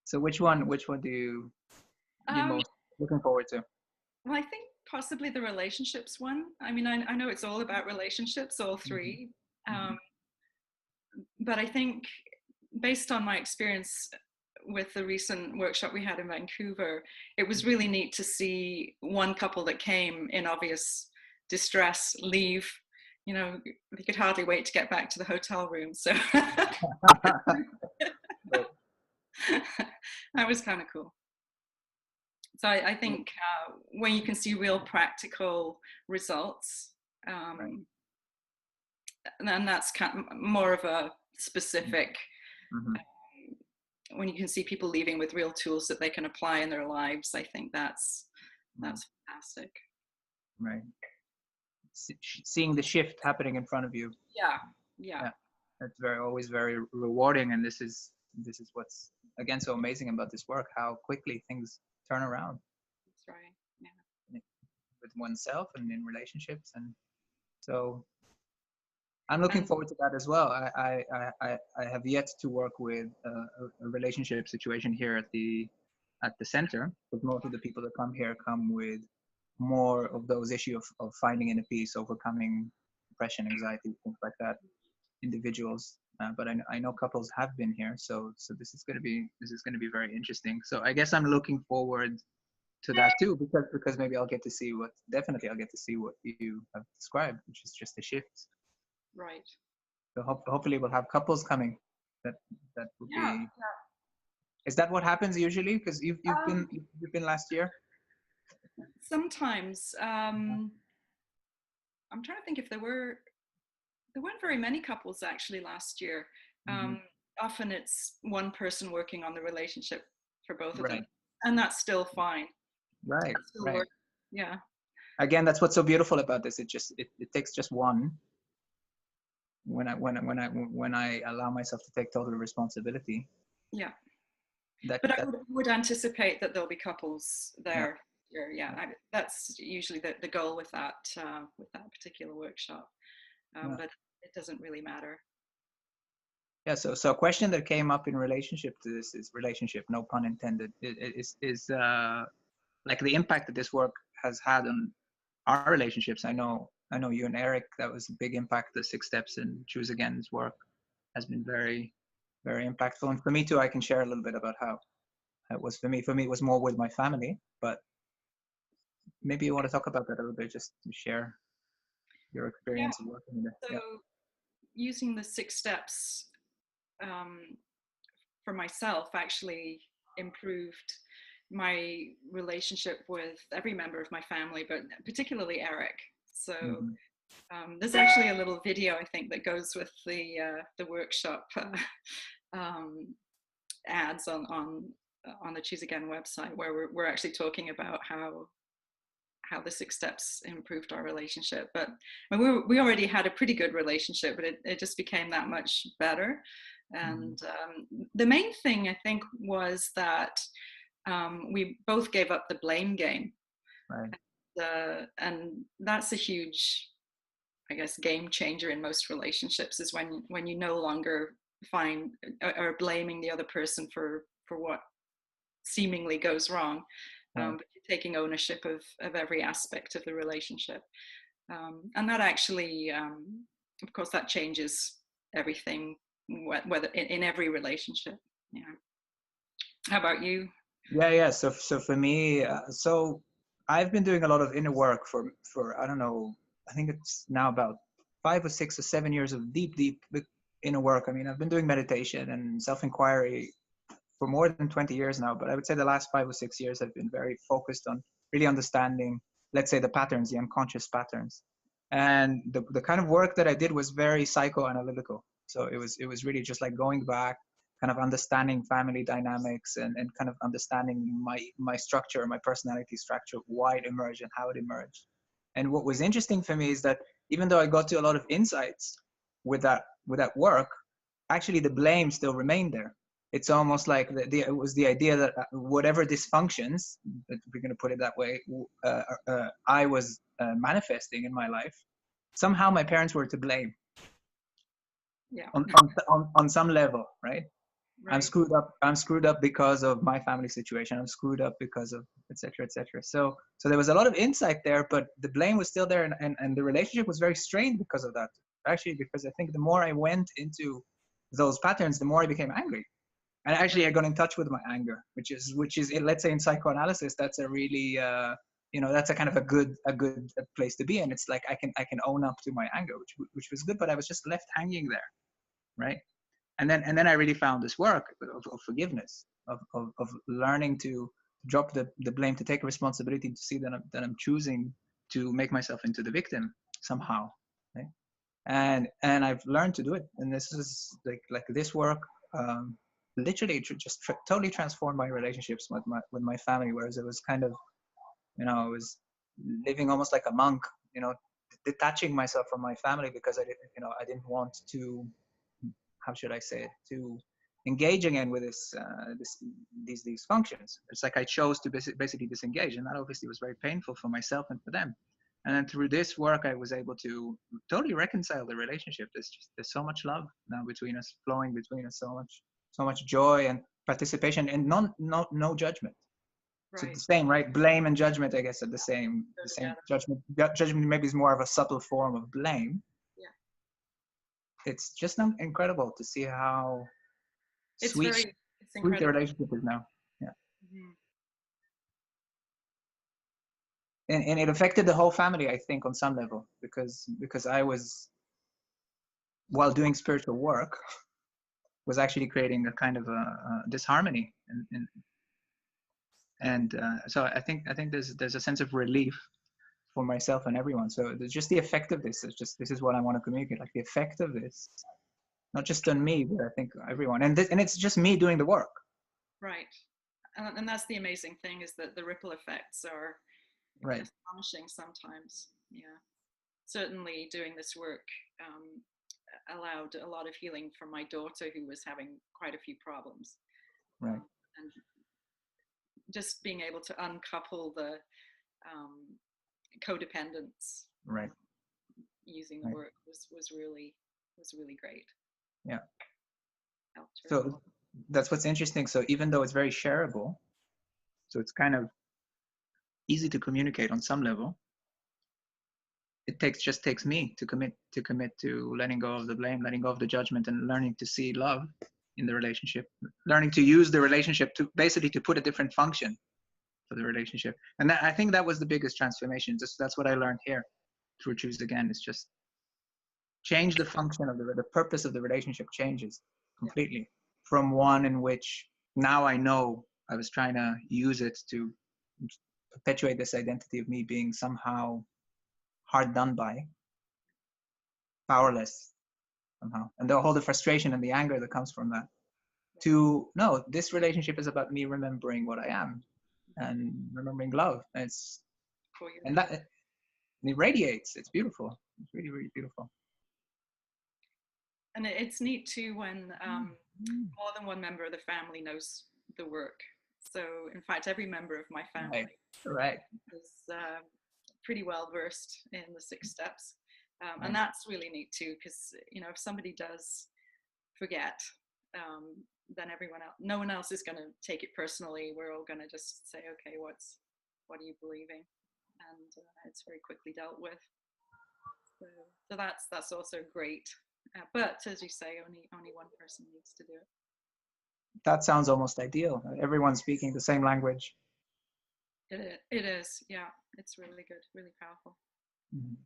So which one do you be Um, most looking forward to? well, I think possibly the relationships one. I mean, I know it's all about relationships, all Hmm. three. Hmm. Um, but I think based on my experience with the recent workshop we had in Vancouver, it was really neat to see one couple that came in obvious distress leave. You know, they could hardly wait to get back to the hotel room. So Right. that was kind of cool. So I think when you can see real practical results, Right. um, then that's kind of more of a specific, Hmm. when you can see people leaving with real tools that they can apply in their lives. I think that's fantastic. Right. Seeing the shift happening in front of you. Yeah, yeah, Yeah, that's always very rewarding, and this is what's again so amazing about this work, how quickly things turn around that's right. Yeah. with oneself and in relationships. And so I'm looking And forward to that as well. I have yet to work with a relationship situation here at the center, but most of the people that come here come with more of those issues of finding inner peace, overcoming depression, anxiety, things like that, individuals. But I know couples have been here, so this is going to be very interesting. So I guess I'm looking forward to that too, because maybe I'll get to see what you have described, which is just a shift. right. So hopefully we'll have couples coming. That that would Yeah. be. Is that what happens usually? Because you've been last year. Sometimes I'm trying to think if there weren't very many couples actually last year. Hmm. Often it's one person working on the relationship for both of them, Right, and that's still fine. right, That still right. works. Yeah, Again, that's what's so beautiful about this. It takes just one. When I allow myself to take total responsibility, yeah. that But I that would anticipate that there'll be couples yeah, there. Yeah, yeah, that's usually the goal with that particular workshop. yeah. But it doesn't really matter. Yeah, so a question that came up in relationship to this is relationship, no pun intended, is like the impact that this work has had on our relationships. I know you and Eric, that was a big impact. The 6 steps and choose again's work has been very, very impactful. And for me too, I can share a little bit about how it was for me. For me, it was more with my family, but maybe you want to talk about that a little bit, just to share your Yeah. experience of working there. So Yeah. using the 6 steps um, for myself actually improved my relationship with every member of my family, but particularly Eric. So Mm-hmm. there's actually a little video I think that goes with the workshop um, ads on the Choose Again website, where we're actually talking about how the 6 steps improved our relationship. But I mean, we already had a pretty good relationship, but it just became that much better. Mm-hmm. And the main thing I think was that we both gave up the blame game. Right. And that's a huge, I guess, game changer in most relationships, is when you no longer find or blaming the other person for what seemingly goes wrong, Right. but you're taking ownership of every aspect of the relationship. And that actually, of course, that changes everything, whether in every relationship. Yeah. How about you? Yeah, yeah. So for me, so I've been doing a lot of inner work for I don't know. I think it's now about 5 or 6 or 7 years of deep inner work. I mean, I've been doing meditation and self-inquiry for more than 20 years now, but I would say the last 5 or 6 years have been very focused on really understanding, let's say, the patterns, the unconscious patterns. And the kind of work that I did was very psychoanalytical. So it was really just like going back, kind of understanding family dynamics and kind of understanding my structure, my personality structure, why it emerged and how it emerged. And what was interesting for me is that even though I got to a lot of insights with that work, actually the blame still remained there. It's almost like it was the idea that whatever dysfunctions, if we're going to put it that way, I was manifesting in my life, somehow my parents were to blame Yeah. on some level, right? I'm Right. screwed up. I'm screwed up because of my family situation. I'm screwed up because of etc. etc. So there was a lot of insight there, but the blame was still there, and the relationship was very strained because of that. Actually, because I think the more I went into those patterns, the more I became angry. And actually, I got in touch with my anger, which is let's say in psychoanalysis, that's a really that's a kind of a good place to be in. It's like I can own up to my anger, which was good, but I was just left hanging there, right? And then I really found this work of forgiveness, of learning to drop the blame, to take responsibility, to see that I'm choosing to make myself into the victim somehow, right? And I've learned to do it, and this is like this work literally totally transformed my relationships with my family, whereas it was kind of, I was living almost like a monk, detaching myself from my family because I didn't want to, how should I say it, to engage again with these functions. It's like I chose to basically disengage, and that obviously was very painful for myself and for them. And then through this work, I was able to totally reconcile the relationship. There's so much love now between us, flowing between us, so much joy and participation, and no judgment. So the Right. same, right? Blame and judgment, I guess, are the same. Go The same. together. Judgment maybe is more of a subtle form of blame. Yeah. It's just incredible to see how It's sweet very, it's sweet the incredible. relationship is now. Yeah. Mhm. And it affected the whole family, I think, on some level, because I was, while doing spiritual work, was actually creating a kind of a disharmony, and so I think there's a sense of relief for myself and everyone. So there's just the effect of this. It's just, this is what I want to communicate, like the effect of this, not just on me, but I think everyone. And it's just me doing the work. Right. And that's the amazing thing, is that the ripple effects are Right. astonishing sometimes. Yeah. Certainly doing this work allowed a lot of healing for my daughter, who was having quite a few problems. Right. And just being able to uncouple the um, codependence Right. using the Right. work was really great. Yeah. Helped her a lot. So that's what's interesting. So even though it's very shareable, so it's kind of easy to communicate on some level, it takes me to commit to letting go of the blame, letting go of the judgment, and learning to see love in the relationship, learning to use the relationship to basically to put a different function for the relationship. And I think that was the biggest transformation. Just that's what I learned here through Choose Again. It's just change the function of the purpose of the relationship changes Yeah. completely, from one in which now I know I was trying to use it to perpetuate this identity of me being somehow hard done by, powerless somehow, and the whole the frustration and the anger that comes from that, to no, this relationship is about me remembering what I am and remembering love. For your And daughter. that it radiates. It's beautiful. It's really, really beautiful. And it's neat too when more than one member of the family knows the work. So, in fact, every member of my Right. family Right. is pretty well versed in the 6 steps. And Right. that's really neat too, because, if somebody does forget, then everyone else, no one else is going to take it personally. We're all going to just say, okay, what are you believing? And it's very quickly dealt with. So that's also great. But as you say, only one person needs to do it. That sounds almost ideal. Everyone's speaking the same language. It is, yeah. It's really good, really powerful. Mhm.